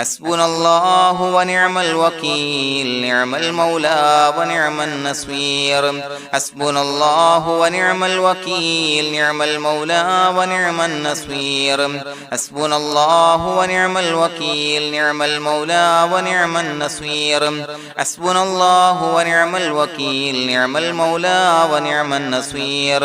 حسبنا الله ونعم الوكيل نعم المولى ونعم النصير حسبنا الله ونعم الوكيل نعم المولى ونعم النصير حسبنا الله ونعم الوكيل نعم المولى ونعم النصير حسبنا الله ونعم الوكيل نعم المولى ونعم النصير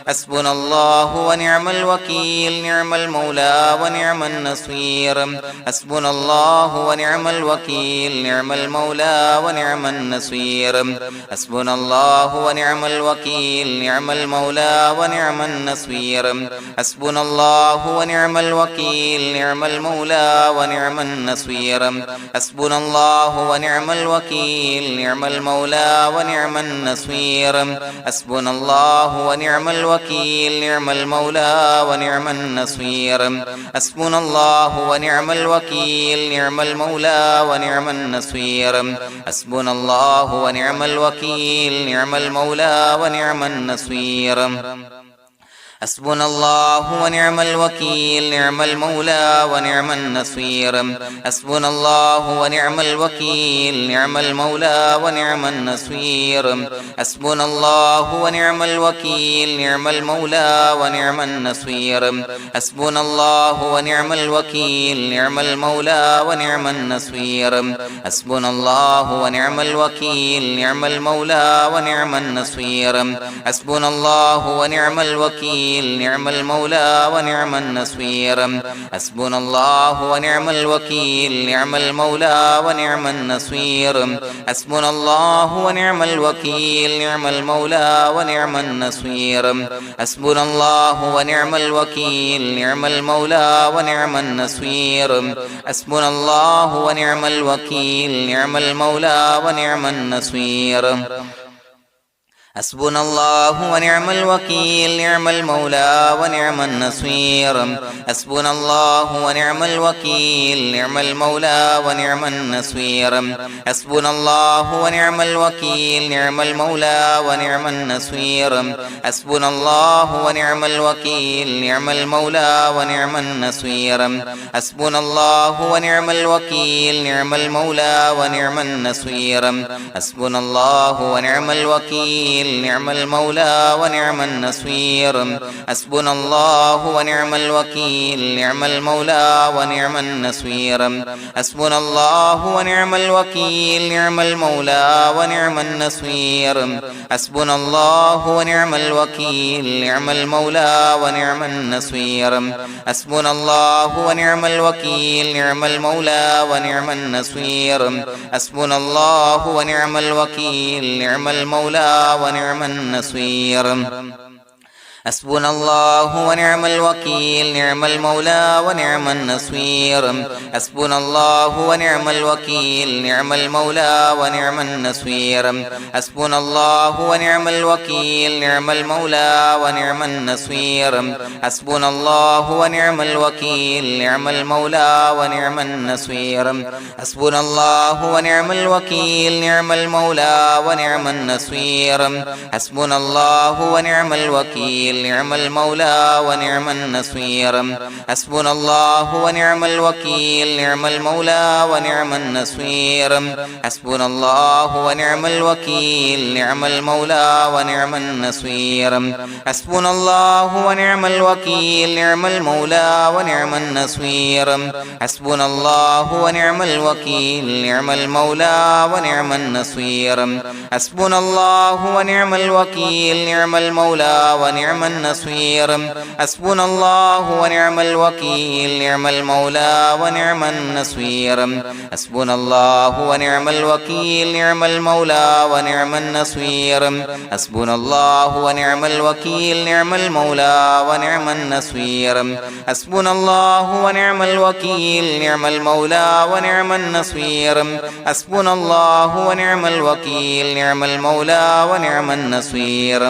حسبنا الله ونعم الوكيل نعم المولى ونعم النصير حسبنا الله ونعم الوكيل نعم المولى ونعم النصير حسبنا الله ونعم الوكيل نعم المولى ونعم النصير حسبنا الله ونعم الوكيل نعم المولى ونعم النصير حسبنا الله ونعم الوكيل نعم المولى ونعم النصير حسبنا الله ونعم الوكيل نعم المولى ونعم النصير حسبنا الله ونعم الوكيل نعم المولى ونعم النصير حسبنا الله ونعم الوكيل نعم المولى ونعم النصير حسبنا الله ونعم الوكيل نعم المولى ونعم النصير حسبنا الله ونعم الوكيل نعم المولى ونعم النصير حسبنا الله ونعم الوكيل نعم المولى ونعم النصير حسبنا الله ونعم الوكيل نعم المولى ونعم النصير حسبنا الله ونعم الوكيل نعم المولى ونعم النصير حسبنا الله ونعم الوكيل نعم المولى ونعم النصير حسبنا الله ونعم الوكيل نعم المولى ونعم النصير حسبنا الله ونعم الوكيل نعم المولى ونعم النصير حسبنا الله ونعم الوكيل نعم المولى ونعم النصير حسبنا الله ونعم الوكيل نعم المولى ونعم النصير حسبنا الله ونعم الوكيل نعم المولى ونعم النصير حسبنا الله ونعم الوكيل نعم المولى ونعم النصير حسبنا الله ونعم الوكيل نعم المولى ونعم النصير حسبنا الله ونعم الوكيل نعم المولى ونعم النصير حسبنا الله ونعم الوكيل نعم المولى ونعم النصير حسبنا الله ونعم الوكيل نعم المولى ونعم النصير حسبنا الله ونعم الوكيل نعم المولى ونعم النصير حسبنا الله ونعم الوكيل نعم المولى ونعم النصير حسبنا الله ونعم الوكيل نعم المولى ونعم النصير حسبنا الله ونعم الوكيل نعم المولى ونعم النصير حسبنا الله ونعم الوكيل نعم المولى ونعم النصير حسبنا الله ونعم الوكيل نعم المولى ونعم النصير حسبنا الله ونعم الوكيل نعم المولى ونعم النصير حسبنا الله ونعم الوكيل نعم المولى ونعم النصير حسبنا الله ونعم الوكيل نعم المولى ونعم النصير حسبنا الله ونعم الوكيل نعم المولى ونعم النصير حسبنا الله ونعم الوكيل نعم المولى ونعم النصير حسبنا الله ونعم الوكيل نعم المولى ونعم النصير حسبنا الله ونعم الوكيل نعم المولى ونعم النصير حسبنا الله ونعم الوكيل نعم المولى ونعم النصير حسبنا الله ونعم الوكيل نعم المولى ونعم النصير حسبنا الله ونعم الوكيل نعم المولى ونعم النصير حسبنا الله ونعم الوكيل نعم المولى ونعم النصير حسبنا الله ونعم الوكيل نعم المولى ونعم النصير حسبنا الله ونعم الوكيل نعم المولى ونعم النصير حسبنا الله ونعم الوكيل نعم المولى ونعم النصير حسبنا الله ونعم الوكيل نعم المولى ونعم النصير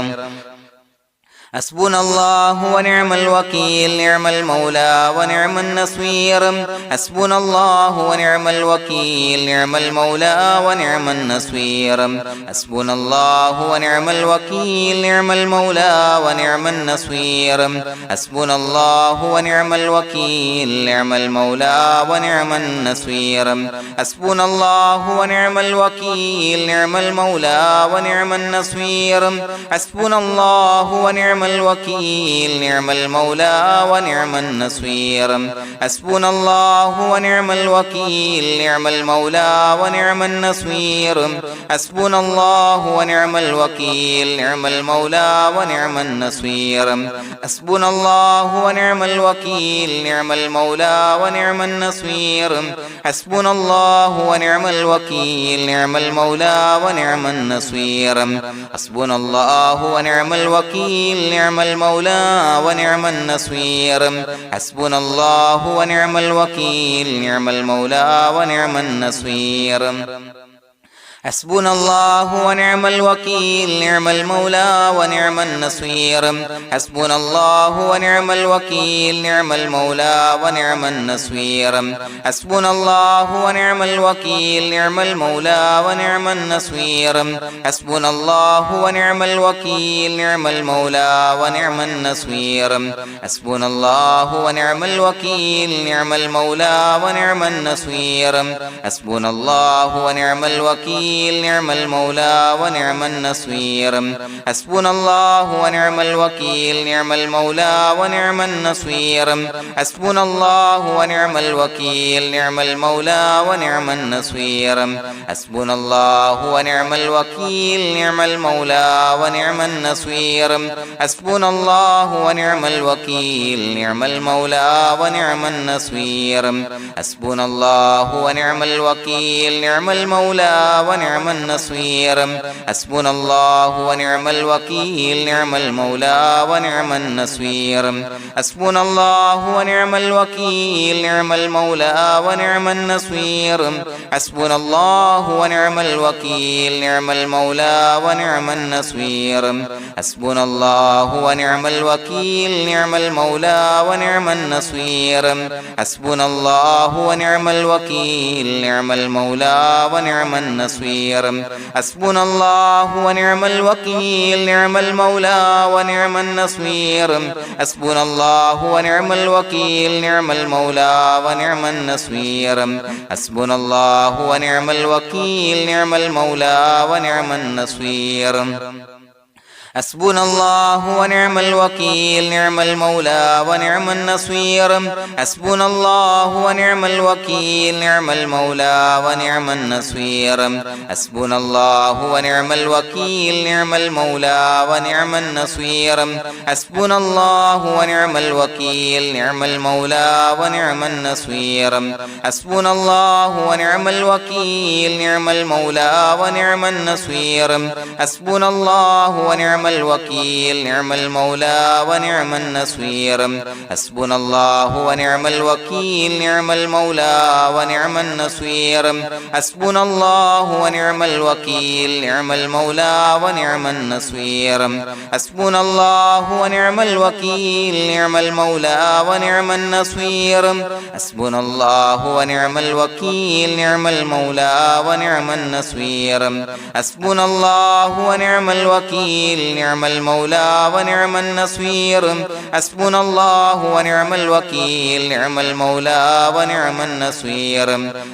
حسبنا الله ونعم الوكيل نعم المولى ونعم النصير حسبنا الله ونعم الوكيل نعم المولى ونعم النصير حسبنا الله ونعم الوكيل نعم المولى ونعم النصير حسبنا الله ونعم الوكيل نعم المولى ونعم النصير حسبنا الله ونعم الوكيل نعم المولى ونعم النصير حسبنا الله ونعم الوكيل نعم المولى ونعم النصير حسبنا الله ونعم الوكيل نعم المولى ونعم النصير حسبنا الله ونعم الوكيل نعم المولى ونعم النصير حسبنا الله ونعم الوكيل نعم المولى ونعم النصير حسبنا الله ونعم الوكيل نعم المولى ونعم النصير حسبنا الله ونعم الوكيل نعم المولى ونعم النصير حسبنا الله ونعم الوكيل نعم المولى ونعم النصير حسبنا الله ونعم الوكيل نعم المولى ونعم النصير حسبنا الله ونعم الوكيل نعم المولى ونعم النصير حسبنا الله ونعم الوكيل نعم المولى ونعم النصير حسبنا الله ونعم الوكيل نعم المولى ونعم النصير حسبنا الله ونعم الوكيل نعم المولى ونعم النصير حسبنا الله ونعم الوكيل نعم المولى ونعم النصير حسبنا الله ونعم الوكيل نعم المولى ونعم النصير حسبنا الله ونعم الوكيل نعم المولى ونعم النصير حسبنا الله ونعم الوكيل نعم المولى ونعم النصير حسبنا الله ونعم الوكيل نعم المولى ونعم النصير حسبنا الله ونعم الوكيل نعم المولى ونعم النصير حسبنا الله ونعم الوكيل نعم المولى ونعم النصير حسبنا الله ونعم الوكيل نعم المولى ونعم النصير حسبنا الله ونعم الوكيل نعم المولى ونعم النصير حسبنا الله ونعم الوكيل نعم المولى ونعم النصير حسبنا الله ونعم الوكيل نعم المولى ونعم النصير حسبنا الله ونعم الوكيل نعم المولى ونعم النصير حسبنا الله ونعم الوكيل نعم المولى ونعم النصير حسبنا الله ونعم الوكيل نعم المولى ونعم النصير حسبنا الله ونعم الوكيل نعم المولى ونعم النصير حسبنا الله ونعم الوكيل نعم المولى ونعم النصير حسبنا الله ونعم الوكيل نعم المولى ونعم النصير حسبنا الله ونعم الوكيل نعم المولى ونعم النصير حسبنا الله ونعم الوكيل نعم المولى ونعم النصير حسبنا الله ونعم الوكيل نعم المولى ونعم النصير حسبنا الله ونعم الوكيل نعم المولى ونعم النصير حسبنا الله ونعم الوكيل نعم المولى ونعم النصير حسبنا الله ونعم الوكيل نعم المولى ونعم النصير حسبنا الله ونعم الوكيل نعم المولى ونعم النصير حسبنا الله ونعم الوكيل نعم المولى ونعم النصير حسبنا الله ونعم الوكيل نعم المولى ونعم النصير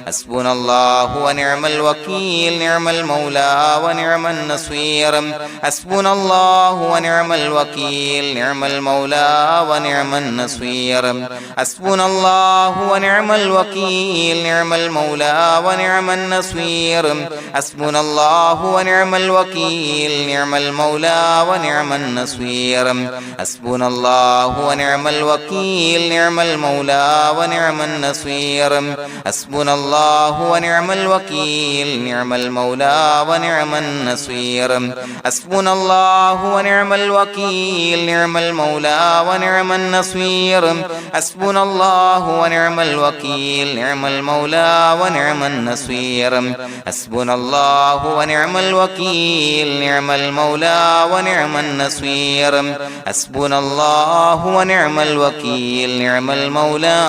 حسبنا الله ونعم الوكيل نعم المولى ونعم النصير حسبنا الله ونعم الوكيل نعم المولى ونعم النصير حسبنا الله ونعم الوكيل نعم المولى ونعم النصير حسبنا الله ونعم الوكيل نعم المولى ونعم النصير حسبنا الله ونعم الوكيل نعم المولى ونعم النصير حسبنا الله ونعم الوكيل نعم المولى ونعم النصير حسبنا الله ونعم الوكيل نعم المولى ونعم النصير حسبنا الله ونعم الوكيل نعم المولى ونعم النصير حسبنا الله ونعم الوكيل نعم المولى ونعم النصير حسبنا الله ونعم الوكيل نعم المولى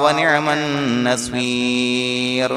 ونعم النصير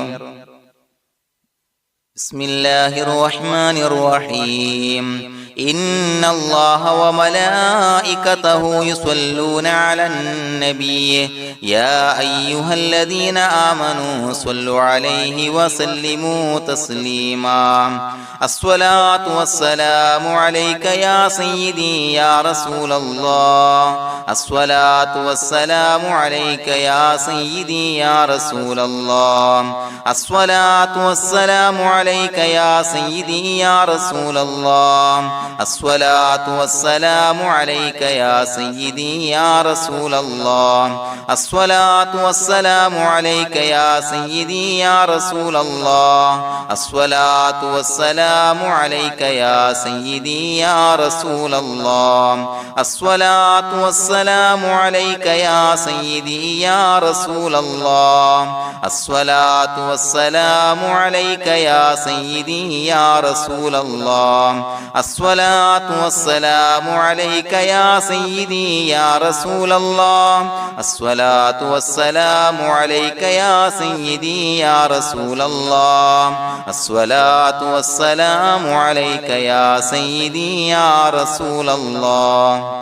بسم الله الرحمن الرحيم إن الله وملائكته يصلون على النبي يا أيها الذين آمنوا صلوا عليه وسلموا تسليما الصلاة والسلام عليك يا سيدي يا رسول الله الصلاة والسلام عليك يا سيدي يا رسول الله الصلاة والسلام عليك يا سيدي يا رسول الله الصلاة والسلام عليك يا سيدي يا رسول الله الصلاة والسلام عليك يا سيدي يا رسول الله الصلاة والسلام عليك يا سيدي يا رسول الله الصلاة والسلام عليك يا سيدي يا رسول الله الصلاة والسلام عليك يا سيدي يا رسول الله الصلاة والسلام عليك يا سيدي يا رسول الله الصلاة والسلام عليك يا سيدي يا رسول الله الصلاة والسلام عليك يا سيدي يا رسول الله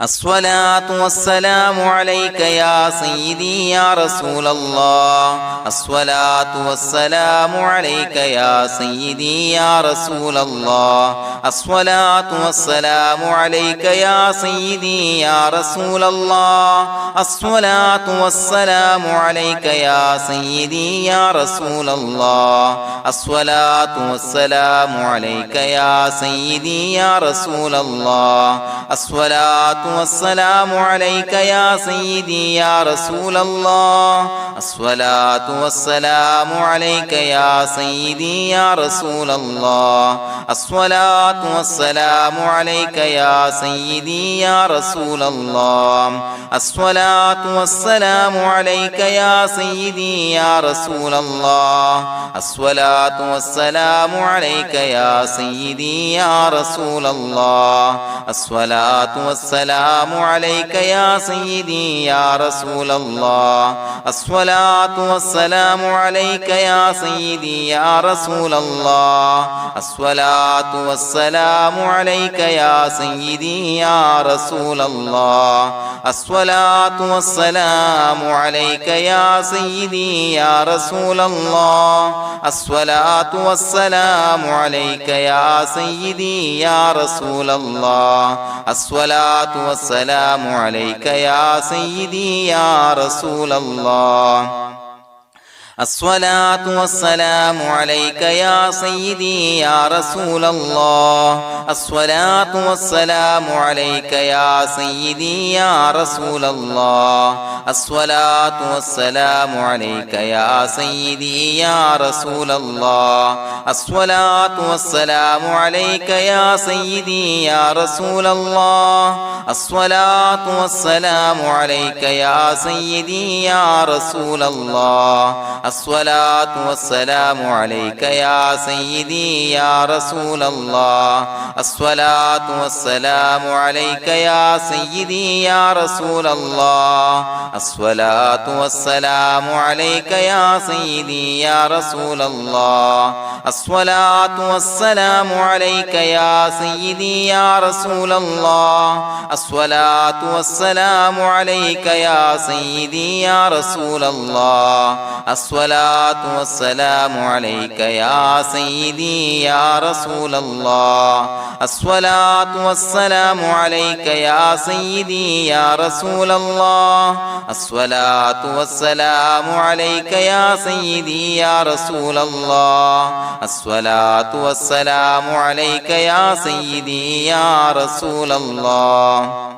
الصلاة والسلام عليك يا سيدي يا رسول الله الصلاة والسلام عليك يا سيدي يا رسول الله الصلاة والسلام عليك يا سيدي يا رسول الله الصلاة والسلام عليك يا سيدي يا رسول الله الصلاة والسلام عليك يا سيدي يا رسول الله الصلاة والسلام عليك يا سيدي يا رسول الله الصلاة والسلام عليك يا سيدي يا رسول الله الصلاة والسلام عليك يا سيدي يا رسول الله الصلاة والسلام عليك يا سيدي يا رسول الله الصلاة والسلام عليك يا سيدي يا رسول الله الصلاة والسلام عليك يا سيدي يا رسول الله الصلاة والسلام عليك يا سيدي يا رسول الله الصلاة والسلام عليك يا سيدي يا رسول الله الصلاة والسلام عليك يا سيدي يا رسول الله الصلاة والسلام عليك يا سيدي يا رسول الله الصلاة والسلام عليك يا سيدي يا رسول الله الصلاة والسلام عليك يا سيدي يا رسول الله الصلاة والسلام عليك يا سيدي يا رسول الله الصلاة والسلام عليك يا سيدي يا رسول الله الصلاة والسلام عليك يا سيدي يا رسول الله الصلاة والسلام عليك يا سيدي يا رسول الله الصلاة والسلام عليك يا سيدي يا رسول الله الصلاة والسلام عليك يا سيدي يا رسول الله الصلاة والسلام عليك يا سيدي يا رسول الله الصلاة والسلام عليك يا سيدي يا رسول الله الصلاة والسلام عليك يا سيدي يا رسول الله الصلاة والسلام عليك يا سيدي يا رسول الله الصلاة والسلام عليك يا سيدي يا رسول الله الصلاة والسلام عليك يا سيدي يا رسول الله الصلاة والسلام عليك يا سيدي يا رسول الله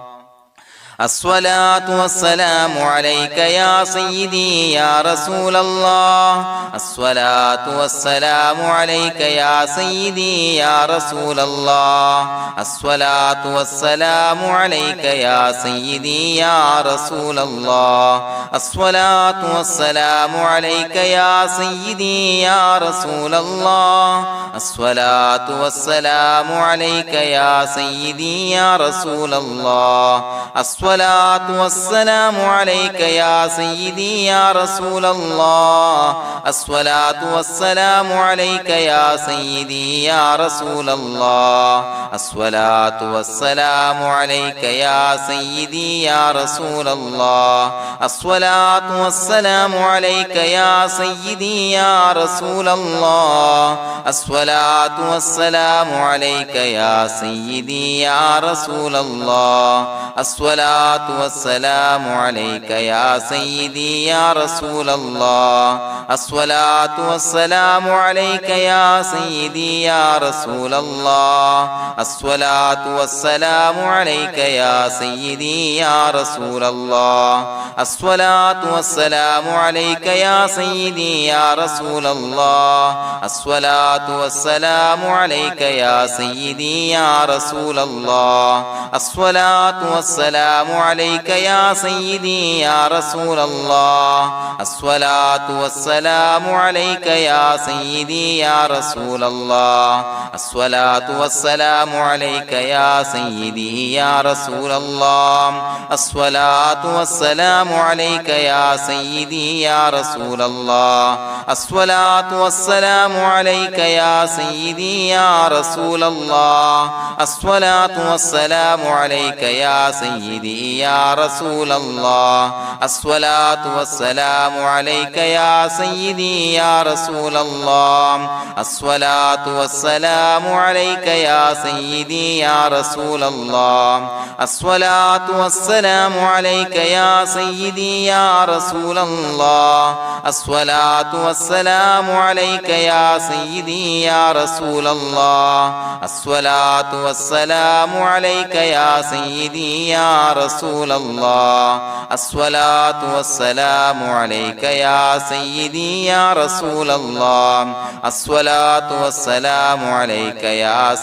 الصلاة والسلام عليك يا سيدي يا رسول الله الصلاة والسلام عليك يا سيدي يا رسول الله الصلاة والسلام عليك يا سيدي يا رسول الله الصلاة والسلام عليك يا سيدي يا رسول الله الصلاة والسلام عليك يا سيدي يا رسول الله الصلاة والسلام عليك يا سيدي يا رسول الله الصلاة والسلام عليك يا سيدي يا رسول الله الصلاة والسلام عليك يا سيدي يا رسول الله الصلاة والسلام عليك يا سيدي يا رسول الله الصلاة والسلام عليك يا سيدي يا رسول الله الصلاة والسلام عليك يا سيدي يا رسول الله الصلاة والسلام عليك يا سيدي يا رسول الله الصلاة والسلام عليك يا سيدي يا رسول الله الصلاة والسلام عليك يا سيدي يا رسول الله الصلاة والسلام عليك يا سيدي يا رسول الله الصلاة والسلام عليك يا سيدي يا رسول الله الصلاة والسلام عليك يا سيدي يا رسول الله الصلاة والسلام عليك يا سيدي يا رسول الله الصلاة والسلام عليك يا سيدي يا رسول الله الصلاة والسلام عليك يا سيدي يا رسول الله الصلاة والسلام عليك يا سيدي يا رسول الله الصلاة والسلام عليك يا سيدي يا رسول الله الصلاة والسلام عليك يا سيدي يا رسول الله الصلاة والسلام عليك يا سيدي يا رسول الله الصلاة والسلام عليك يا سيدي يا رسول الله الصلاة والسلام عليك يا سيدي يا رسول الله الصلاة والسلام عليك يا سيدي يا رسول الله الصلاة والسلام عليك يا سيدي يا رسول الله الصلاة والسلام عليك يا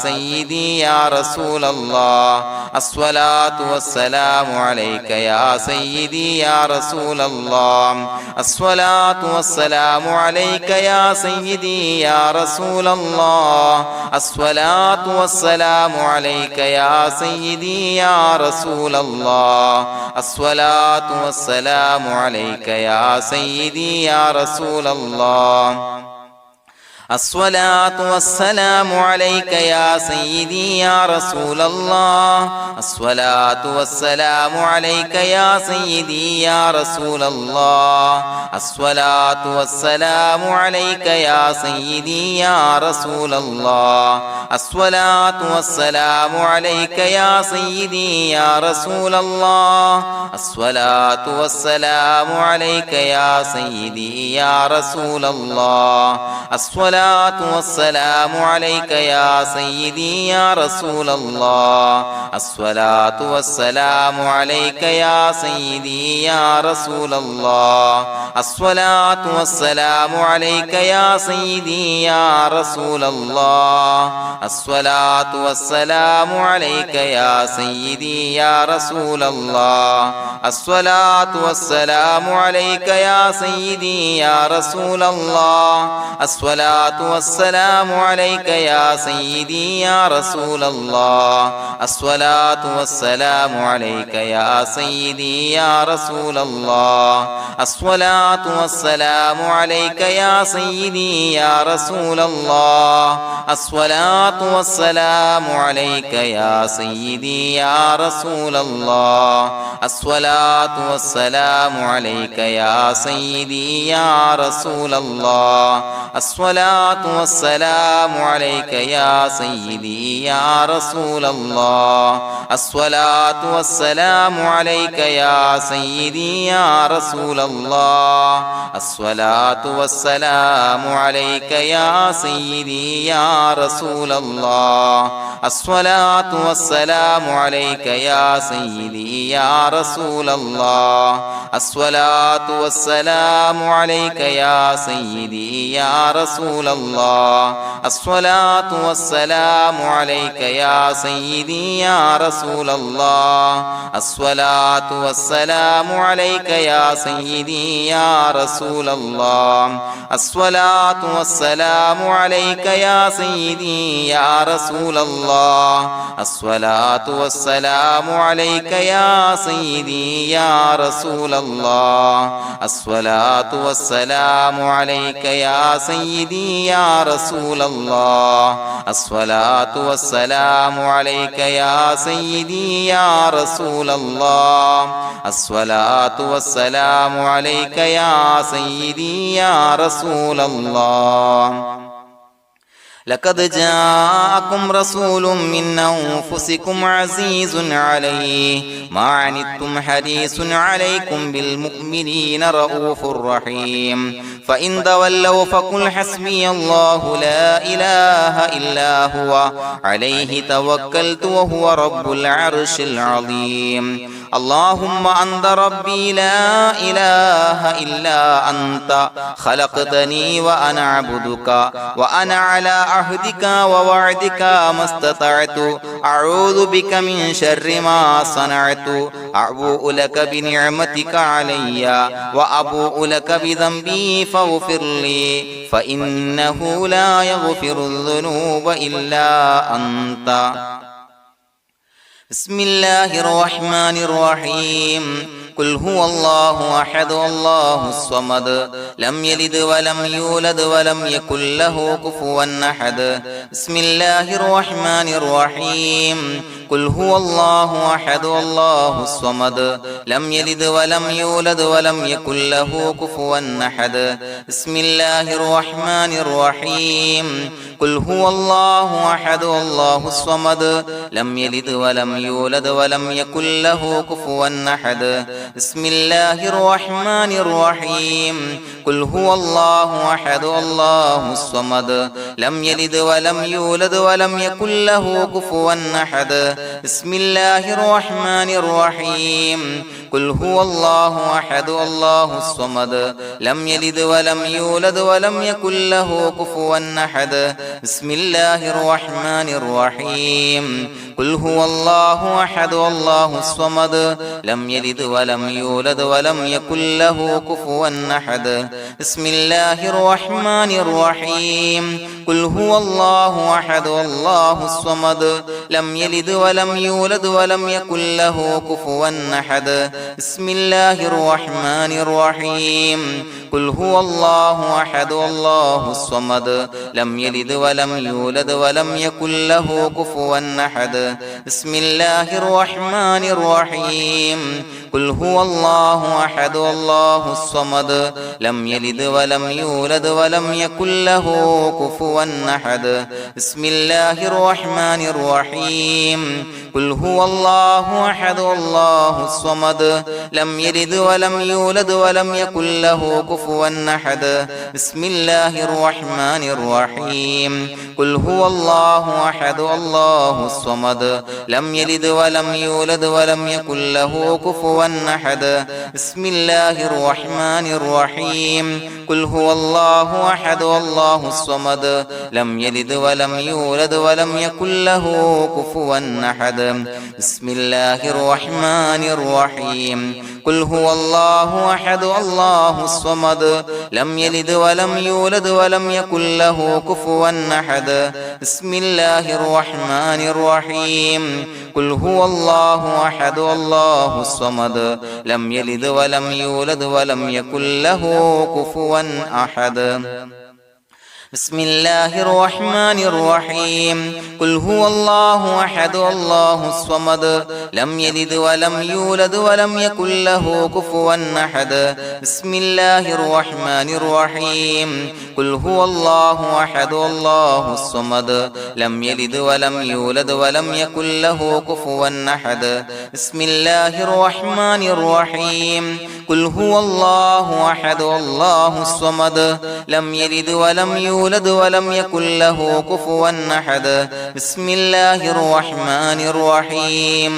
سيدي يا رسول الله الصلاة والسلام عليك يا سيدي يا رسول الله الصلاة والسلام عليك يا سيدي يا رسول الله الصلاة والسلام عليك يا سيدي يا رسول الله الصلاة والسلام عليك يا سيدي يا رسول الله الصلاة والسلام عليك يا سيدي يا رسول الله الصلاة والسلام عليك يا سيدي يا رسول الله الصلاة والسلام عليك يا سيدي يا رسول الله الصلاة والسلام عليك يا سيدي يا رسول الله الصلاة والسلام عليك يا سيدي يا رسول الله الصلاة والسلام عليك يا سيدي يا رسول الله الصلاة والسلام عليك يا سيدي يا رسول الله الصلاة والسلام عليك يا سيدي يا رسول الله الصلاة والسلام عليك يا سيدي يا رسول الله الصلاة والسلام عليك يا سيدي يا رسول الله الصلاة والسلام عليك يا سيدي يا رسول الله الصلاة والسلام عليك يا سيدي يا رسول الله الصلاة والسلام عليك يا سيدي يا رسول الله الصلاة والسلام عليك يا سيدي يا رسول الله الصلاة الصلاة والسلام عليك يا سيدي يا رسول الله الصلاة والسلام عليك يا سيدي يا رسول الله الصلاة والسلام عليك يا سيدي يا رسول الله الصلاة والسلام عليك يا سيدي يا رسول الله الصلاة والسلام عليك يا سيدي يا رسول الله الصلاة والسلام عليك يا سيدي يا رسول الله الصلاة والسلام عليك يا سيدي يا رسول الله الصلاة والسلام عليك يا سيدي يا رسول الله الصلاة والسلام عليك يا سيدي يا رسول الله الصلاة والسلام عليك يا سيدي يا رسول الله الصلاة والسلام عليك يا سيدي يا رسول الله الصلاة والسلام عليك يا سيدي يا رسول الله لقد جاءكم رسول من أنفسكم عزيز عليه ما عنتم حريص عليكم بالمؤمنين رؤوف رحيم فإن تولوا فقل حسبي الله لا إله إلا هو عليه توكلت وهو رب العرش العظيم اللهم أنت ربي لا إله إلا أنت خلقتني وأنا عبدك وأنا على عهدك ووعدك ما استطعت أعوذ بك من شر ما صنعت أبوء لك بنعمتك علي وأبوء لك بذنبي فاغفر لي فإنه لا يغفر الذنوب إلا أنت بسم الله الرحمن الرحيم قل هو الله أحد الله الصمد لم يلد ولم يولد ولم يكن له كفوا أحد بسم الله الرحمن الرحيم قل هو الله أحد الله الصمد لم يلد ولم يولد ولم يكن له كفوا أحد بسم الله الرحمن الرحيم قل هو الله أحد الله الصمد لم يلد ولم يولد ولم يكن له كفوا أحد بسم الله الرحمن الرحيم قل هو الله أحد الله الصمد لم يلد ولم يولد ولم يكن له كفوا أحد بسم الله الرحمن الرحيم قل هو الله أحد الله الصمد لم يلد ولم يولد ولم يكن له كفوا أحد بسم الله الرحمن الرحيم قل هو الله أحد الله الصمد لم يلد ولم يولد ولم يكن له كفوا أحد بسم الله الرحمن الرحيم قل هو الله أحد الله الصمد لم يلد ولم يولد ولم يكن له كفوا أحد بسم الله الرحمن الرحيم قل هو الله أحد الله الصمد لم يلد ولم يولد ولم يكن له كفوا أحد بسم الله الرحمن الرحيم قل هو الله أحد الله الصمد لم يلد ولم يولد ولم يكن له كفوا أحد بسم الله الرحمن الرحيم قل هو الله أحد الله الصمد لم يلد ولم يولد ولم يكن له كفوا أحد بسم الله الرحمن الرحيم قل هو الله أحد الله الصمد لم يلد ولم يولد ولم يكن له كفوا أحد بسم الله الرحمن الرحيم قل هو الله أحد الله الصمد لم يلد ولم يولد ولم يكن له كفوا أحد بسم الله الرحمن الرحيم قل هو الله أحد الله الصمد لم يلد ولم يولد ولم يكن له كفوا أحد بسم الله الرحمن الرحيم قل هو الله أحد الله الصمد لم يلد ولم يولد ولم يكن له كفوا أحد بسم الله الرحمن الرحيم قل هو الله أحد الله الصمد لم يلد ولم يولد ولم يكن له كفوا أحد بسم الله الرحمن الرحيم قل هو الله أحد الله الصمد لم يلد ولم يولد ولم يكن له كفوا أحد بسم الله الرحمن الرحيم قل هو الله أحد الله الصمد لم يلد ولم يولد ولم يكن له كفوا أحد بسم الله الرحمن الرحيم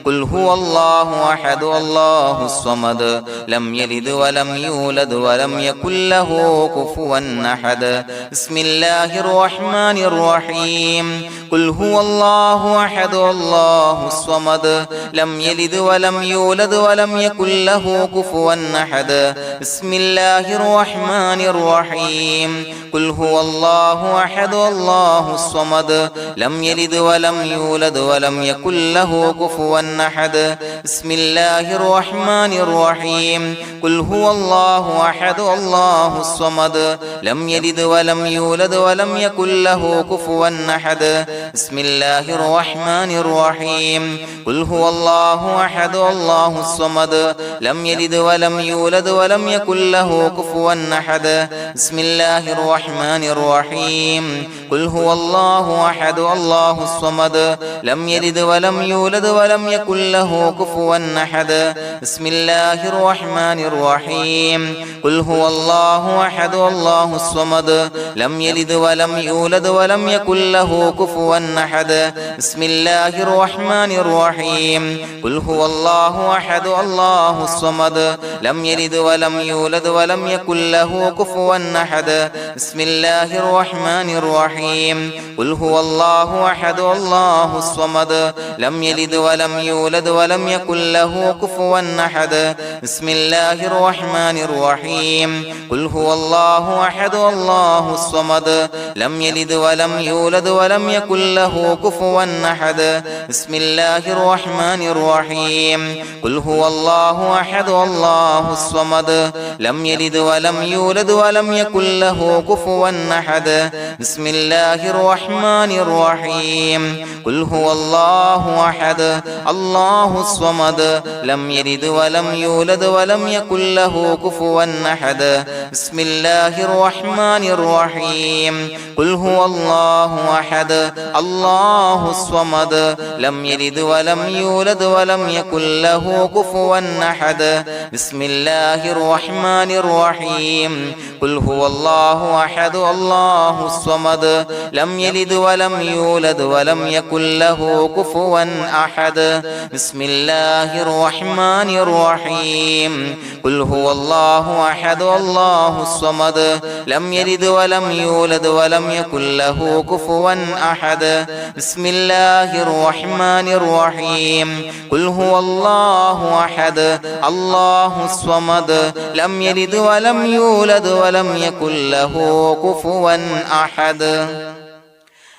قل هو الله أحد الله الصمد لم يلد ولم يولد ولم يكن له كفوا أحد بسم الله الرحمن الرحيم قل هو الله أحد الله الصمد لم يلد ولم يولد ولم يكن له كفوا أحد بسم الله الرحمن الرحيم قل هو الله أحد الله الصمد لم يلد ولم يولد ولم يكن له كفوا أحد بسم الله الرحمن الرحيم قل هو الله أحد الله الصمد لم يلد ولم يولد ولم يكن له كفوا أحد بسم الله الرحمن الرحيم قل هو الله أحد الله الصمد لم يلد ولم يولد ولم يكن له كفوا أحد بسم الله الرحمن الرحيم قل هو الله أحد الله الصمد لم يلد ولم يولد ولم يكن له كفوا أحد بسم الله الرحمن الرحيم قل هو الله أحد الله الصمد لم يلد ولم يولد ولم يكن له كفوا أحد بسم الله الرحمن الرحيم قل هو الله أحد الله الصمد لم يلد ولم يولد ولم يكن له كفوا أحد بسم الله الرحمن الرحيم قل هو الله أحد الله الصمد لم يلد ولم يولد ولم يكن له كفوا أحد بسم الله الرحمن الرحيم قل هو الله أحد الله الصمد لم يلد ولم يولد ولم يكن له كفوا أحد بسم الله الرحمن الرحيم قل هو الله أحد الله الصمد لم يلد ولم يولد ولم يكن له كفوا أحد بسم الله الرحمن الرحيم قل هو الله أحد الله الصمد لم يلد ولم يولد ولم يكن له كفوا أحد بسم الله الرحمن الرحيم قل هو الله أحد الله الصمد لم يلد ولم يولد ولم يكن له كفوا أحد بسم الله الرحمن الرحيم قل هو الله أحد الله الصمد لم يلد ولم يولد ولم يكن له كفوا أحد بسم الله الرحمن الرحيم قل هو الله أحد الله الصمد لم يلد ولم يولد ولم يكن له كفوا أحد بسم الله الرحمن الرحيم قل هو الله أحد الله الصمد لم يلد ولم يولد ولم يكن له كفوا أحد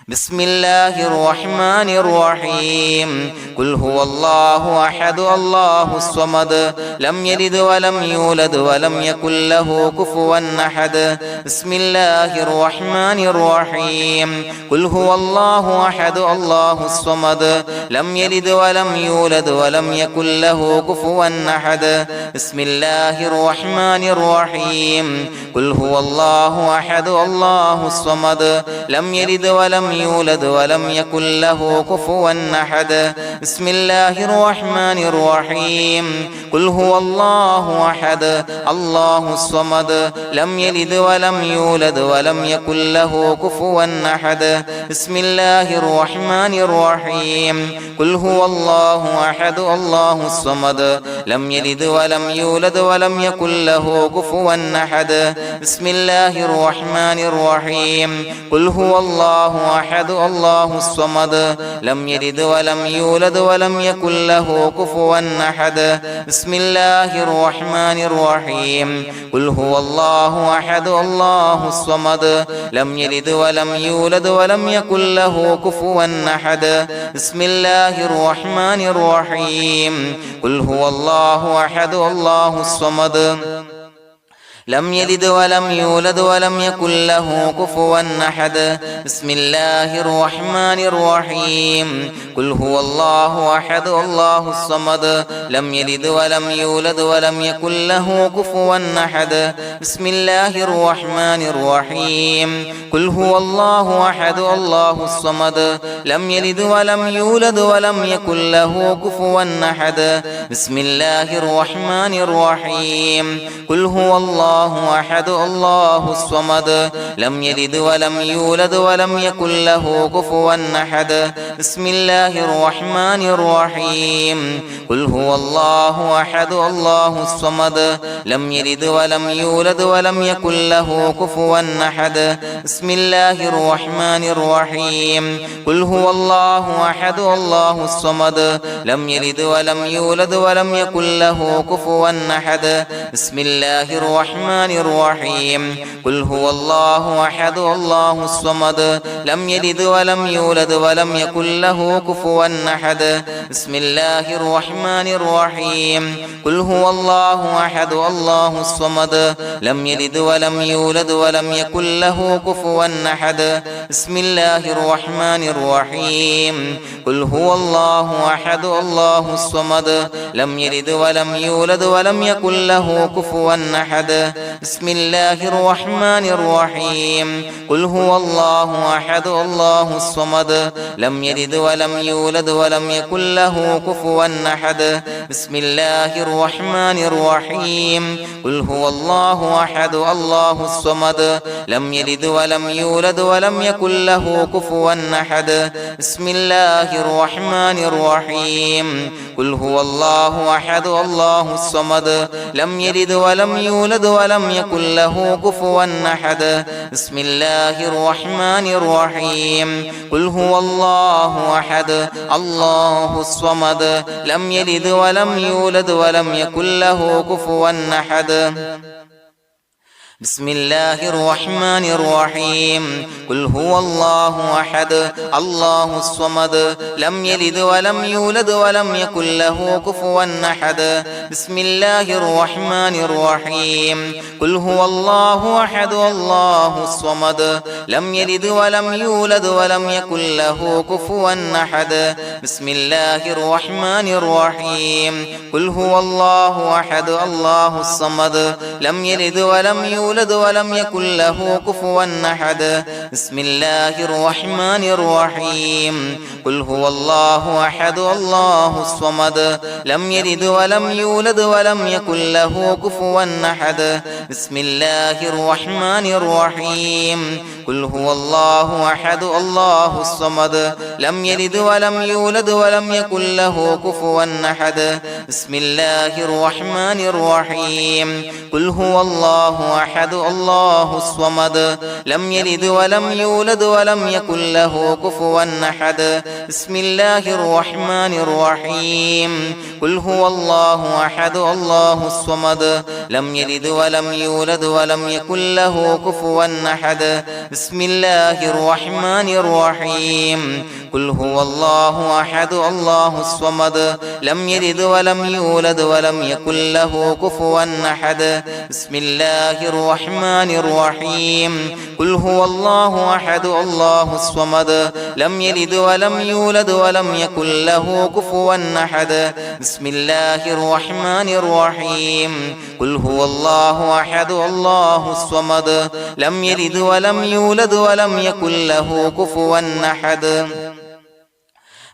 بسم الله الرحمن الرحيم قل هو الله أحد الله الصمد لم يلد ولم يولد ولم يكن له كفوا أحد بسم الله الرحمن الرحيم قل هو الله أحد الله الصمد لم يلد ولم يولد ولم يكن له كفوا أحد بسم الله الرحمن الرحيم قل هو الله أحد الله الصمد لم يلد ولم يولد ولم يكن له كفوا أحد بسم الله الرحمن الرحيم قل هو الله أحد الله الصمد لم يلد ولم يولد ولم يكن له كفوا أحد بسم الله الرحمن الرحيم قل هو الله أحد الله الصمد لم يلد ولم يولد ولم يكن له كفوا أحد بسم الله الرحمن الرحيم قل هو الله أحد الله الصمد لم يلد ولم يولد ولم يكن له كفوا أحد بسم الله الرحمن الرحيم قل هو الله أحد الله الصمد لم يلد ولم يولد ولم يكن له كفوا أحد بسم الله الرحمن الرحيم قل هو الله أحد الله الصمد لم يلد ولم يولد ولم يكن له كفوا أحد بسم الله الرحمن الرحيم قل هو الله أحد الله الصمد لم يلد ولم يولد ولم يكن له كفوا أحد بسم الله الرحمن الرحيم قل هو الله أحد الله الصمد لم يلد ولم يولد ولم يكن له كفوا أحد بسم الله الرحمن الرحيم قل هو الله أحد الله الصمد لم يلد ولم يولد ولم يكن له كفوا أحد بسم الله الرحمن الرحيم قل هو الله أحد الله الصمد لم يلد ولم يولد ولم يكن له كفوا أحد بسم الله الرحمن الرحيم قل هو الله أحد الله الصمد لم يلد ولم يولد ولم يكن له كفوا أحد بسم الله الرحمن الرحيم قل هو الله أحد الله الصمد لم يلد ولم يولد ولم يكن له كفوا أحد بسم الله الرحمن الرحيم قل هو الله أحد الله الصمد لم يلد ولم يولد ولم يكن له كفوا أحد بسم الله الرحمن الرحيم قل هو الله أحد الله الصمد لم يلد ولم يولد ولم يكن له كفوا أحد بسم الله الرحمن الرحيم قل هو الله أحد الله الصمد لم يلد ولم يولد ولم يكن له كفوا أحد بسم الله الرحمن الرحيم قل هو الله أحد الله الصمد لم يلد ولم يولد ولم يكن له كفوا أحد بسم الله الرحمن الرحيم قل هو الله أحد الله الصمد لم يلد ولم يولد ولم يكن له كفوا أحد بسم الله الرحمن الرحيم قل هو الله أحد الله الصمد لم يلد ولم يولد ولم يكن له كفوا أحد بسم الله الرحمن الرحيم قل هو الله أحد الله الصمد لم يلد ولم يولد ولم يكن له كفوا أحد بسم الله الرحمن الرحيم قل هو الله أحد الله الصمد لم يلد ولم يولد ولم يكن له كفوا أحد بسم الله الرحمن الرحيم قل هو الله أحد الله الصمد لم يلد ولم يولد ولم يكن له كفوا أحد بسم الله الرحمن الرحيم قل هو الله أحد الله الصمد لم يلد ولم يولد ولم يكن له كفوا أحد بسم الله الرحمن الرحيم قل هو الله أحد الله الصمد لم يلد ولم يولد ولم يكن له كفوا أحد بسم الله الرحمن الرحيم قل هو الله أحد الله الصمد لم يلد ولم يولد ولم يكن له كفوا أحد بسم الله الرحمن الرحيم قل هو الله أحد الله الصمد لم يلد ولم يولد ولم يكن له كفوا أحد بسم الله الرحمن الرحيم قل هو الله أحد الله الصمد لم يلد ولم يولد ولم يكن له كفوا أحد بسم الله الرحمن الرحيم قل هو الله أحد الله الصمد لم يلد ولم يولد ولم يكن له كفوا أحد بسم الله الرحمن الرحيم قل هو الله أحد الله الصمد لم يلد ولم يولد ولم يكن له كفوا أحد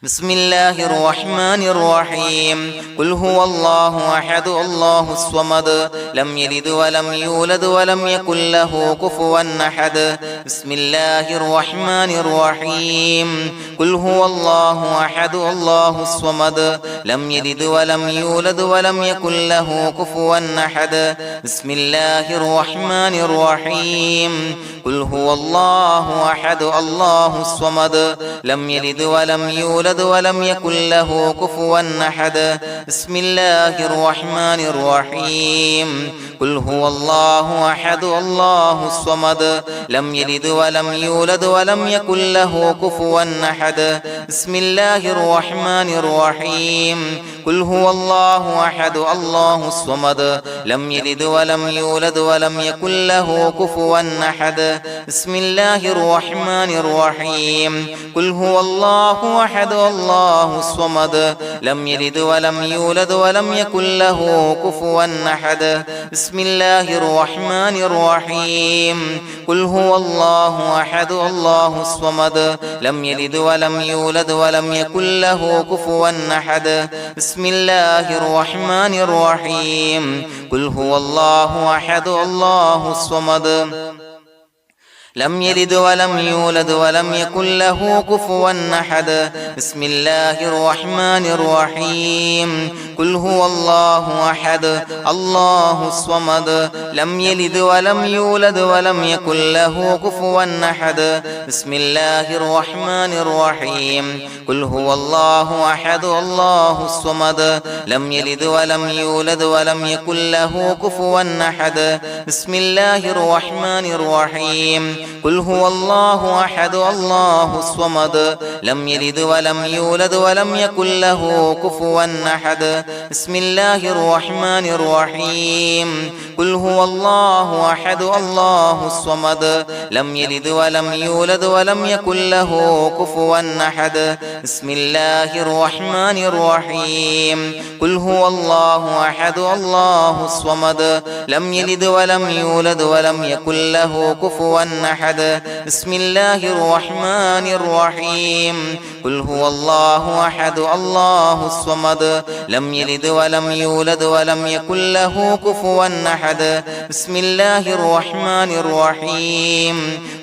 بسم الله الرحمن الرحيم قل هو الله أحد الله الصمد لم يلد ولم يولد ولم يكن له كفوا أحد بسم الله الرحمن الرحيم قل هو الله أحد الله الصمد لم يلد ولم يولد ولم يكن له كفوا أحد بسم الله الرحمن الرحيم قل هو الله أحد الله الصمد لم يلد ولم يولد يولد ولم يكن له كفوا أحد بسم الله الرحمن الرحيم قل هو الله أحد الله الصمد لم يلد ولم يولد ولم يكن له كفوا أحد بسم الله الرحمن الرحيم قل هو الله أحد الله الصمد لم يلد ولم يولد ولم يكن له كفوا أحد بسم الله الرحمن الرحيم قل هو الله أحد الله الصمد لم يلد ولم يولد ولم يكن له كفوا أحد بسم الله الرحمن الرحيم قل هو الله أحد الله الصمد لم يلد ولم يولد ولم يكن له كفوا أحد بسم الله الرحمن الرحيم قل هو الله أحد الله الصمد لم يلد ولم يولد ولم يكن له كفوا أحد بسم الله الرحمن الرحيم قل هو الله أحد الله الصمد لم يلد ولم يولد ولم يكن له كفوا أحد بسم الله الرحمن الرحيم قل هو الله أحد الله الصمد لم يلد ولم يولد ولم يكن له كفوا أحد بسم الله الرحمن الرحيم قل هو الله أحد الله الصمد لم يلد ولم يولد ولم يكن له كفوا أحد بسم الله الرحمن الرحيم قل هو الله أحد الله الصمد لم يلد ولم يولد ولم يكن له كفوا أحد بسم الله الرحمن الرحيم قل هو الله أحد الله الصمد لم يلد ولم يولد ولم يكن له كفوا أحد بسم الله الرحمن الرحيم قل هو الله أحد الله الصمد لم يلد ولم يولد ولم يكن له كفوا أحد بسم الله الرحمن الرحيم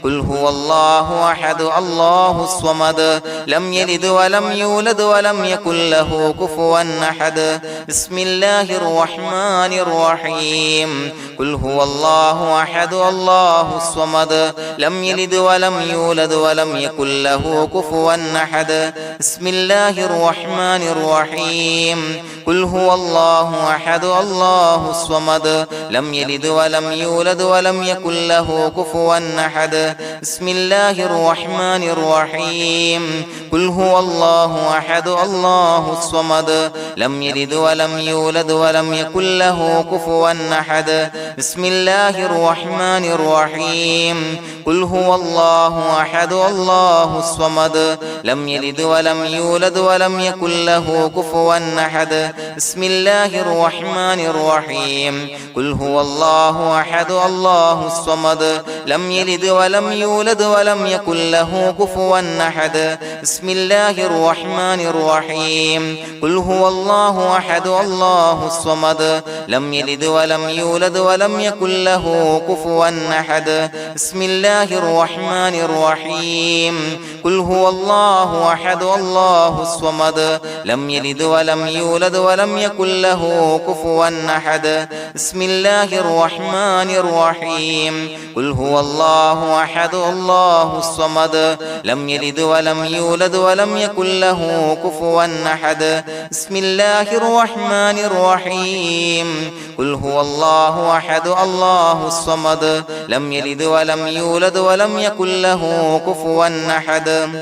قل هو الله أحد الله الصمد لم يلد ولم يولد ولم يكن له كفوا أحد بسم الله الرحمن الرحيم قل هو الله أحد الله الصمد لم يلد ولم يولد ولم يكن له كفوا أحد بسم الله الرحمن الرحيم قل هو الله أحد الله الصمد لم يلد ولم يولد ولم يكن له كفوا أحد بسم الله الرحمن الرحيم قل هو الله أحد الله الصمد لم يلد ولم يولد ولم يكن له كفوا أحد بسم الله الرحمن الرحيم قل هو الله أحد الله الصمد لم يلد ولم يولد ولم يكن له كفوا أحد بسم الله الرحمن الرحيم قل هو الله أحد الله الصمد لم يلد ولم يولد ولم يكن له كفوا أحد بسم الله الرحمن الرحيم قل هو الله أحد الله الصمد لم يلد ولم يولد ولم يكن له كفوا أحد بسم الله الرحمن الرحيم قل هو الله أحد الله الصمد لم يلد ولم يولد ولم يكن له كفوا أحد بسم الله الرحمن الرحيم قل هو الله أحد الله الصمد لم يلد ولم يولد ولم يكن له كفوا أحد بسم الله الرحمن الرحيم قل هو الله أحد الله الصمد لم يلد ولم يولد ولم يكن له كفوا أحد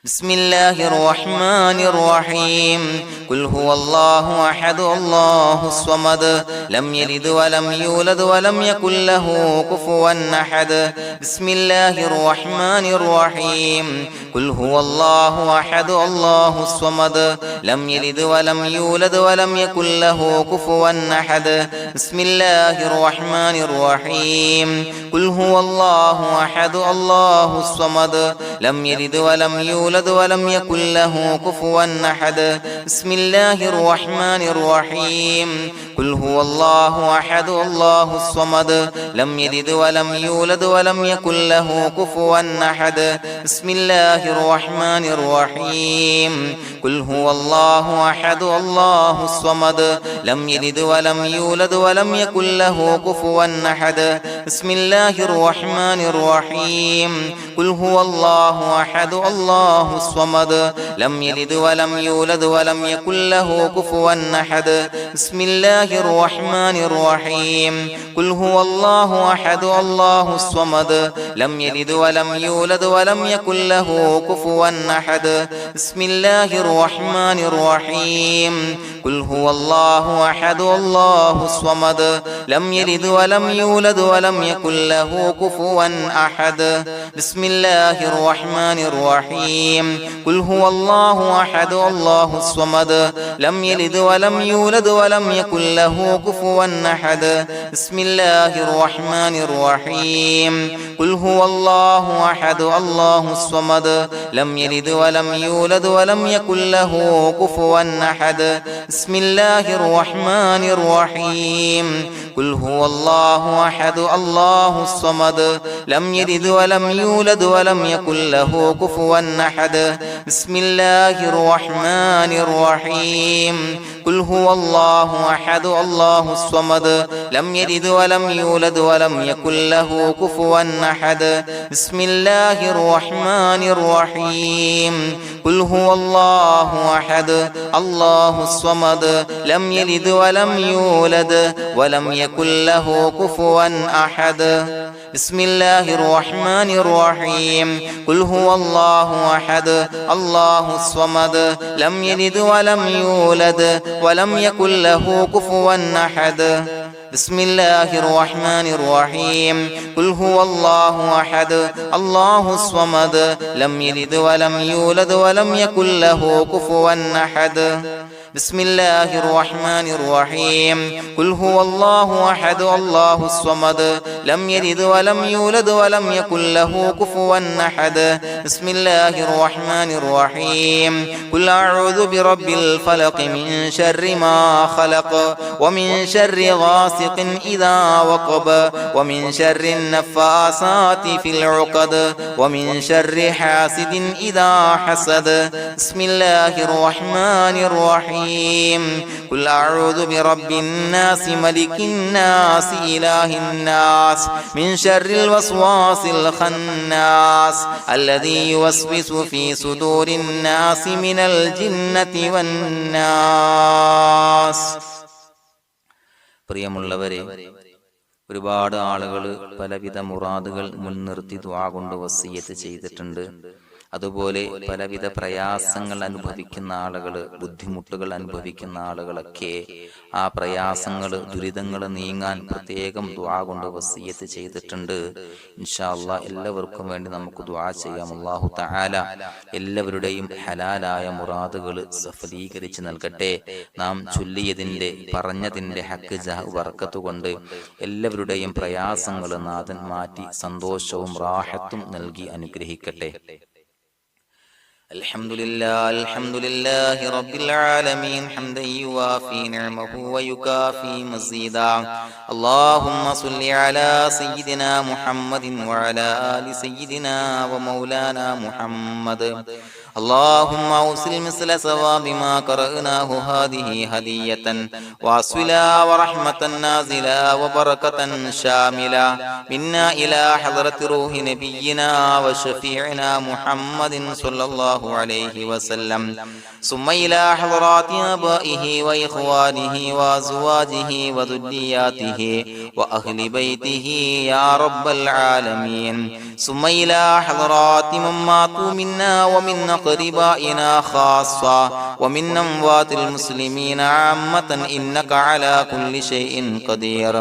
بسم الله الرحمن الرحيم قل هو الله أحد الله الصمد لم يلد ولم يولد ولم يكن له كفوا أحد بسم الله الرحمن الرحيم قل هو الله أحد الله الصمد لم يلد ولم يولد ولم يكن له كفوا أحد بسم الله الرحمن الرحيم قل هو الله أحد الله الصمد لم يلد ولم يولد ولم يكن له كفوا أحد بسم الله الرحمن الرحيم قل هو الله أحد الله الصمد لم يلد ولم يولد ولم يكن له كفوا أحد بسم الله الرحمن الرحيم قل هو الله أحد الله الصمد لم يلد ولم يولد ولم يكن له كفوا أحد بسم الله الرحمن الرحيم قل هو الله الله أحد الله الصمد لم يلد ولم يولد ولم يكن له كفوا أحد بسم الله الرحمن الرحيم قل هو الله أحد الله الصمد لم يلد ولم يولد ولم يكن له كفوا أحد بسم الله الرحمن الرحيم قل هو الله أحد الله الصمد لم يلد ولم يولد ولم يكن له كفوا أحد بسم الله الرحمن الرحيم قل هو الله أحد الله الصمد لم يلد ولم يولد ولم يكن له كفوا أحد بسم الله الرحمن الرحيم قل هو الله أحد الله الصمد لم يلد ولم يولد ولم يكن له كفوا أحد بسم الله الرحمن الرحيم قل هو الله أحد الله الصمد لم يلد ولم يولد ولم يكن له كفوا أحد بسم الله الرحمن الرحيم قل هو الله أحد الله الصمد لم يلد ولم يولد ولم يكن له كفوا أحد بسم الله الرحمن الرحيم قل هو الله أحد الله الصمد لم يلد ولم يولد ولم يكن له كفوا أحد بسم الله الرحمن الرحيم قل هو الله أحد الله الصمد لم يلد ولم يولد ولم يكن له كفوا أحد بسم الله الرحمن الرحيم قل هو الله أحد الله الصمد لم يلد ولم يولد ولم يكن له كفوا أحد بسم الله الرحمن الرحيم قل هو الله أحد الله الصمد لم يلد ولم يولد ولم يكن له كفوا أحد بسم الله الرحمن الرحيم قل أعوذ برب الفلق من شر ما خلق ومن شر غاسق إذا وقب ومن شر النفاثات في العقد ومن شر حاسد إذا حسد بسم الله الرحمن الرحيم قل أعوذ برب الناس ملك الناس إله الناس من شر الوسواس الخناس الذي يوسوس في صدور الناس من الجنة والناس. പ്രിയമുള്ളവരെ, ഒരുപാട് ആളുകൾ പലവിധ മുറാദുകൾ മുൻനിർത്തി ദുആ കൊണ്ട് വസിയ്യത്ത് ചെയ്തിട്ടുണ്ട്. അതുപോലെ പലവിധ പ്രയാസങ്ങൾ അനുഭവിക്കുന്ന ആളുകൾ, ബുദ്ധിമുട്ടുകൾ അനുഭവിക്കുന്ന ആളുകളൊക്കെ ആ പ്രയാസങ്ങൾ, ദുരിതങ്ങൾ നീങ്ങാൻ പ്രത്യേകം ദുആ കൊണ്ട് വസിയ്യത്ത് ചെയ്തിട്ടുണ്ട്. ഇൻഷാ അല്ലാഹ് എല്ലാവർക്കും വേണ്ടി നമുക്ക് ദുആ ചെയ്യാം. അല്ലാഹു തആല എല്ലാവരുടെയും ഹലാലായ മുറാദുകൾ സഫലീകരിച്ച് നൽകട്ടെ. നാം ചൊല്ലിയതിന്റെ, പറഞ്ഞതിന്റെ ഹക്ക് ജാഹ് ബർക്കത്ത് കൊണ്ട് എല്ലാവരുടെയും പ്രയാസങ്ങൾ നാഥൻ മാറ്റി സന്തോഷവും റാഹത്തും നൽകി അനുഗ്രഹിക്കട്ടെ. الحمد لله رب العالمين حمدا يوافي نعمه ويكافي مزيدا. اللهم صل على سيدنا محمد وعلى آل سيدنا ومولانا محمد. اللهم أوصل مثل ثواب ما قرأناه هذه هدية واصلا ورحمة نازلا وبركة شاملة منا إلى حضرة روح نبينا وشفيعنا محمد صلى الله عليه وسلم، ثم إلى حضرات آبائه وإخوانه وأزواجه وذرياته وأهل بيته يا رب العالمين، ثم إلى حضرات من ماتوا منا ومن أقربائنا خاصة ومن أموات المسلمين عامة إنك على كل شيء قدير،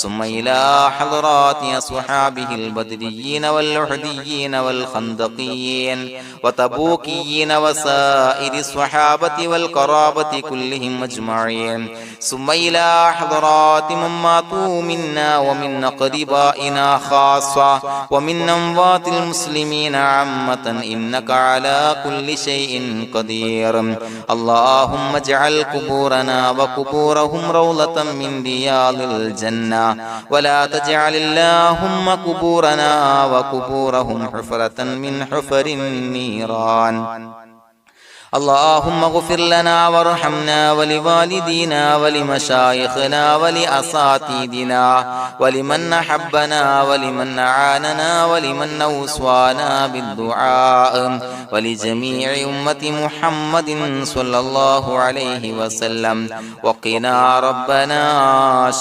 ثم إلى حضرات أصحابه البدريين والأحديين والخندقيين وتبوكيين وسائر الصحابة والقرابة كلهم أجمعين، ثم إلى حضرات من ماتوا منا ومن أقربائنا خاصة ومن أموات المسلمين عامة إنك على كل شيء قدير. اللهم اجعل قبورنا وقبورهم روضة من رياض الجنة، ولا تجعل اللهم قبورنا وقبورهم حفرة من حفر النيران. اللهم اغفر لنا وارحمنا ولوالدينا ولمشايخنا ولأساتذتنا ولمن أحبنا ولمن أعاننا ولمن أوصانا بالدعاء ولجميع أمة محمد صلى الله عليه وسلم وقنا ربنا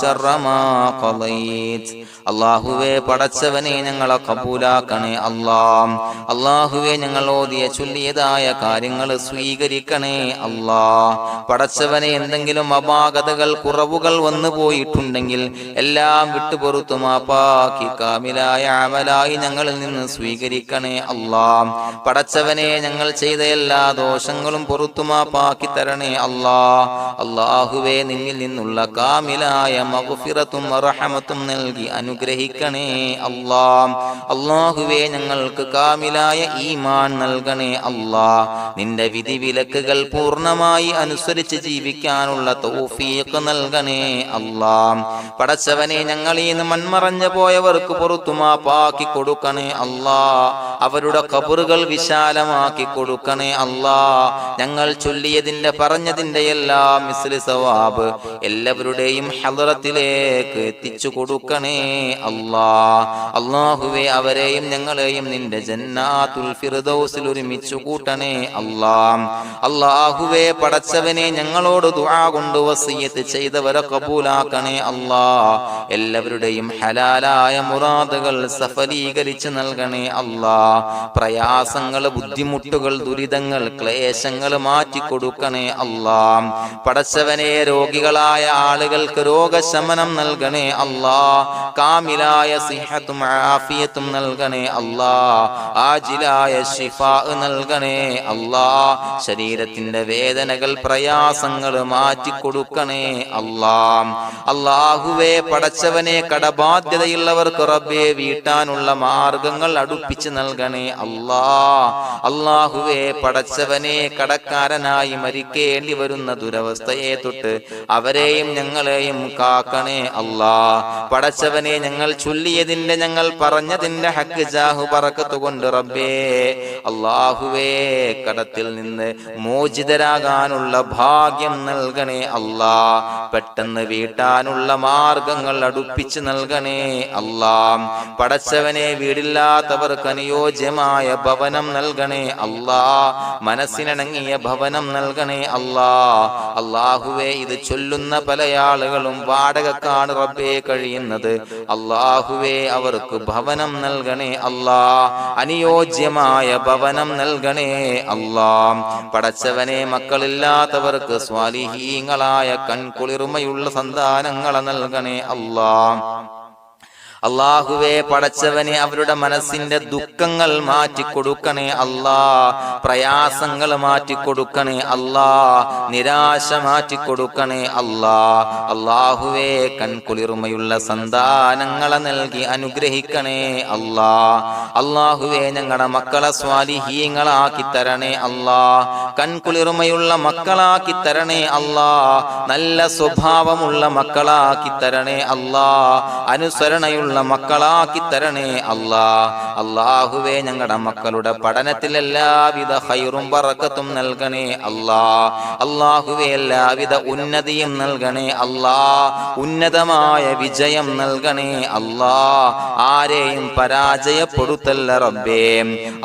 شر ما قضيت. അള്ളാഹുവേ പടച്ചവനെ ഞങ്ങളെ കബൂലാക്കണേ അല്ലാഹ്. അള്ളാഹുവേ ഞങ്ങൾ ഓതിയ ചൊല്ലിയതായ കാര്യങ്ങൾ സ്വീകരിക്കണേ അല്ലാഹ്. പടച്ചവനെ എന്തെങ്കിലും അപാകതകൾ കുറവുകൾ വന്നു പോയിട്ടുണ്ടെങ്കിൽ എല്ലാം വിട്ടുപൊറുത്തു മാപ്പാക്കി കാമിലായ അമലായി ഞങ്ങളിൽ നിന്ന് സ്വീകരിക്കണേ അല്ലാഹ്. പടച്ചവനെ ഞങ്ങൾ ചെയ്ത എല്ലാ ദോഷങ്ങളും പൊറുത്തു മാപ്പാക്കി തരണേ അല്ലാഹ്. അള്ളാഹുവേ നിന്നിൽ നിന്നുള്ള കാമിലായ മഗ്ഫിറത്തും റഹമത്തും നൽകി അനുഗ്രഹിക്കണേ അല്ലാഹ്. അല്ലാഹുവേ ഞങ്ങൾക്ക് കാമിലായ ഈമാൻ നൽകണേ അല്ലാഹ്. നിന്റെ വിധി വിലക്കുകൾ പൂർണ്ണമായി അനുസരിച്ച് ജീവിക്കാനുള്ള തൗഫീഖ് നൽകണേ അല്ലാഹ്. പടച്ചവനെ ഞങ്ങളിൽ നിന്ന് മൺമറഞ്ഞു പോയവർക്ക് പുറത്തു മാപ്പാക്കി കൊടുക്കണേ അല്ലാഹ്. അവരുടെ ഖബറുകൾ വിശാലമാക്കി കൊടുക്കണേ അല്ലാഹ്. ഞങ്ങൾ ചൊല്ലിയതിന്റെ പറഞ്ഞതിന്റെ എല്ലാം മിസ്ലി സവാബ് എല്ലാവരുടെയും ഹളറത്തിലേക്ക് എത്തിച്ചു കൊടുക്കണേ അല്ലാഹ്. അല്ലാഹുവേ അവരെയും ഞങ്ങളെയും നിന്റെ ജന്നാത്തുൽ ഫിർദൗസിൽ ഒരുമിച്ചു കൂട്ടണേ അല്ലാഹ്. അല്ലാഹുവേ പടച്ചവനെ ഞങ്ങളോട് ദുആ കൊണ്ട് വസിയത്ത് ചെയ്തവരെ കബൂലാക്കണേ അല്ലാഹ്. എല്ലാവരുടെയും ഹലാലായ മുറാദുകൾ സഫലീകരിച്ച് നൽകണേ അല്ലാഹ്. പ്രയാസങ്ങൾ, ബുദ്ധിമുട്ടുകൾ, ദുരിതങ്ങൾ, ക്ലേശങ്ങൾ മാറ്റിക്കൊടുക്കണേ അല്ലാഹ്. പടച്ചവനെ രോഗികളായ ആളുകൾക്ക് രോഗശമനം നൽകണേ അല്ലാഹ്. കാമിലായ സിഹത്തും ആഫിയത്തും നൽകണേ അല്ലാഹ്. ആജിലായ ശിഫാ നൽകണേ അല്ലാഹ്. ശരീരത്തിന്റെ വേദനകൾ, പ്രയാസങ്ങൾ മാറ്റിക്കൊടുക്കണേ അല്ലാഹ്. അല്ലാഹുവേ പടച്ചവനെ കടബാധ്യതയുള്ളവർക്ക് റബ്ബേ വീട്ടാനുള്ള മാർഗങ്ങൾ അടുപ്പിച്ച് നൽകണേ അല്ലാഹ്. അല്ലാഹുവേ പടച്ചവനെ കടക്കാരനായി മരിക്കേണ്ടി വരുന്ന ദുരവസ്ഥയെ തൊട്ട് അവരെയും ഞങ്ങളെയും കാക്കണേ അല്ലാഹ്. പടച്ചവനെ ഞങ്ങൾ ചൊല്ലിയതിന്റെ, ഞങ്ങൾ പറഞ്ഞതിന്റെ ഹക്ക് ജാഹു ബറക്കത്ത് കൊണ്ട് റബ്ബേ അല്ലാഹുവേ കടത്തിൽ നിന്ന് മോചിതരാകാനുള്ള ഭാഗ്യം നൽകണേ അല്ലാഹ്. പെട്ടെന്ന് വീട്ടാനുള്ള മാർഗങ്ങൾ അടുപ്പിച്ച് നൽകണേ അല്ലാഹ്. പടച്ചവനെ വീടില്ലാത്തവർക്ക് അനുയോജ്യമായ ഭവനം നൽകണേ അല്ലാഹ്. മനസ്സിനിണങ്ങിയ ഭവനം നൽകണേ അല്ലാഹ്. അല്ലാഹുവേ ഇത് ചൊല്ലുന്ന പല ആളുകളും വാടകക്കാണ് റബ്ബേ കഴിയുന്നത്. അല്ലാഹുവേ അവർക്ക് ഭവനം നൽകണേ അല്ലാഹ്. അനുയോജ്യമായ ഭവനം നൽകണേ അല്ലാഹ്. പടച്ചവനെ മക്കളില്ലാത്തവർക്ക് സ്വാലിഹീങ്ങളായ കൺകുളിർമയുള്ള സന്താനങ്ങളെ നൽകണേ അല്ലാഹ്. അല്ലാഹുവേ പടച്ചവനെ അവരുടെ മനസ്സിന്റെ ദുഃഖങ്ങൾ മാറ്റിക്കൊടുക്കണേ അല്ലാഹ്. പ്രയാസങ്ങൾ മാറ്റിക്കൊടുക്കണേ അല്ലാഹ്. നിരാശ മാറ്റിക്കൊടുക്കണേ അല്ലാഹ്. അല്ലാഹുവേ കൺകുളിർമയുള്ള സന്താനങ്ങളെ നൽകി അനുഗ്രഹിക്കണേ അല്ലാഹ്. അല്ലാഹുവേ ഞങ്ങളുടെ മക്കളെ സ്വാലിഹീങ്ങളാക്കി തരണേ അല്ലാഹ്. കൺകുളിർമയുള്ള മക്കളാക്കി തരണേ അല്ലാഹ്. നല്ല സ്വഭാവമുള്ള മക്കളാക്കി തരണേ അല്ലാഹ്. അനുസരണയുള്ള മക്കളാക്കി തരണേ അല്ലാഹ്. അല്ലാഹുവേ ഞങ്ങളുടെ മക്കളുടെ പഠനത്തിൽ എല്ലാവിധ ഖൈറും ബറക്കത്തും നൽകണേ അല്ലാഹ്. അല്ലാഹുവേ എല്ലാവിധ ഉന്നതിയും നൽകണേ അല്ലാഹ്. ഉന്നതമായ വിജയം നൽകണേ അല്ലാഹ്. ആരെയും പരാജയപ്പെടുത്തല്ല റബ്ബേ.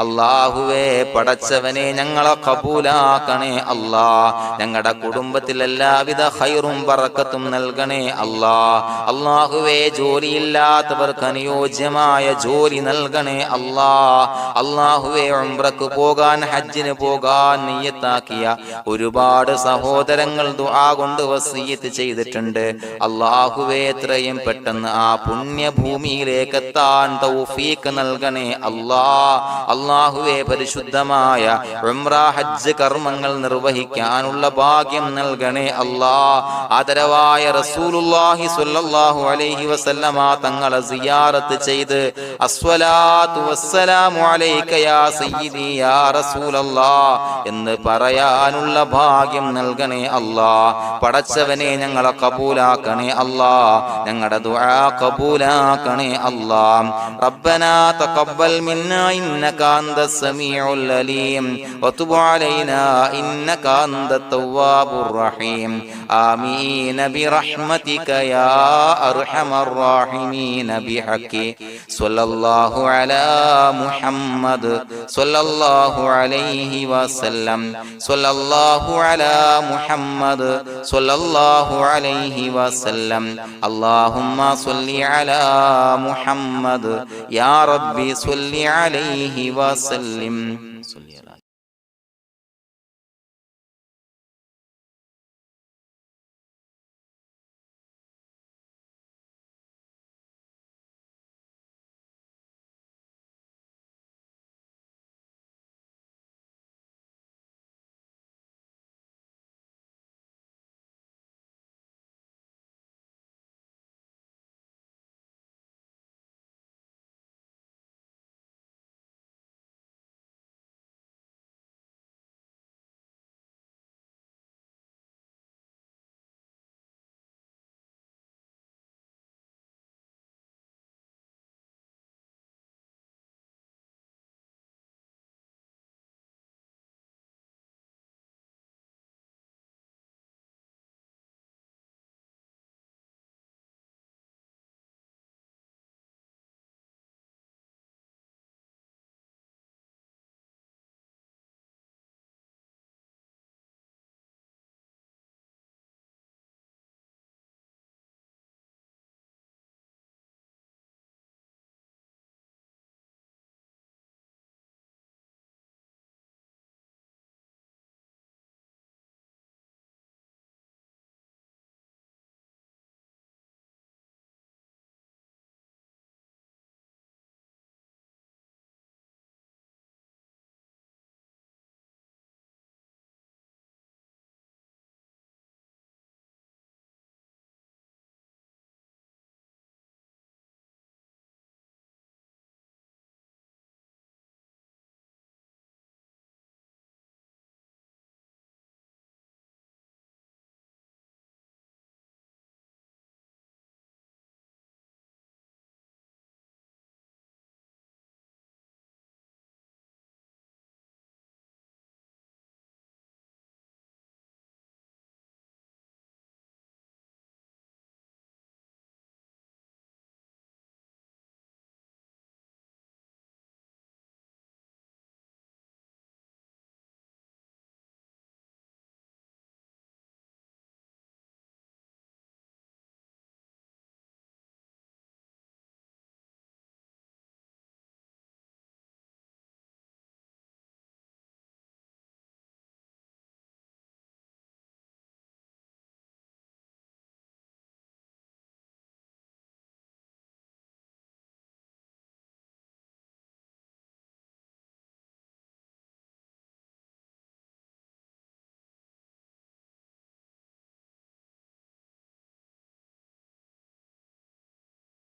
അല്ലാഹുവേ പടച്ചവനെ ഞങ്ങളെ കബൂലാക്കണേ അല്ലാഹ്. ഞങ്ങളുടെ കുടുംബത്തിൽ എല്ലാവിധ ഖൈറും ബറക്കത്തും നൽകണേ അല്ലാഹ്. അല്ലാഹുവേ ജോലിയില്ലാത്ത അനുയോജ്യമായ ജോലി നൽകണേ അല്ലാഹ്. അല്ലാഹുവേ ഉംറക്ക് പോകാൻ, ഹജ്ജിന് പോകാൻ നിയ്യത്താക്കിയ ഒരുപാട് സഹോദരങ്ങൾ ദുആ കൊണ്ട് വസിയത്ത് ചെയ്തിട്ടുണ്ട്. അല്ലാഹുവേ എത്രയും പെട്ടെന്ന് ആ പുണ്യഭൂമിയിലേക്ക് എത്താൻ തൗഫീഖ് നൽകണേ അല്ലാഹ്. അല്ലാഹുവേ പരിശുദ്ധമായ ഉംറ ഹജ്ജ് കർമ്മങ്ങൾ നിർവഹിക്കാനുള്ള ഭാഗ്യം നൽകണേ അല്ലാഹ്. ആദരവായ റസൂലുള്ളാഹി സ്വല്ലല്ലാഹു അലൈഹി വസല്ലമ തങ്ങളെ സിയാറത്ത് ചെയ്ത് അസ്സലാത്തു വസ്സലാമു അലൈക യാ സയ്യിദി യാ റസൂലല്ലാഹ് എന്ന് പറയാനുള്ള ഭാഗ്യം നൽകണേ അല്ലാഹ്. പടച്ചവനെ ഞങ്ങളെ കബൂലാക്കണേ അല്ലാഹ്, ഞങ്ങളുടെ ദുആ കബൂലാക്കണേ അല്ലാഹ്. റബ്ബനാ തഖബ്ബൽ മിന്നാ ഇന്നക അന്തസ് സമീഉൽ അലീം വതുബ് അലൈനാ ഇന്നക അന്തത് തവ്വാബുർ റഹീം. ആമീൻ ബിറഹ്മതിക യാ അർഹമർ റഹീമീൻ ബിഹഖി സ്വല്ലല്ലാഹു അലാ മുഹമ്മദ് സ്വല്ലല്ലാഹു അലൈഹി വസല്ലം സ്വല്ലല്ലാഹു അലാ മുഹമ്മദ് സ്വല്ലല്ലാഹു അലൈഹി വസല്ലം. അല്ലാഹുമ്മ സ്വല്ലി അലാ മുഹമ്മദ് യാ റബ്ബി സ്വല്ലി അലൈഹി വസല്ലം.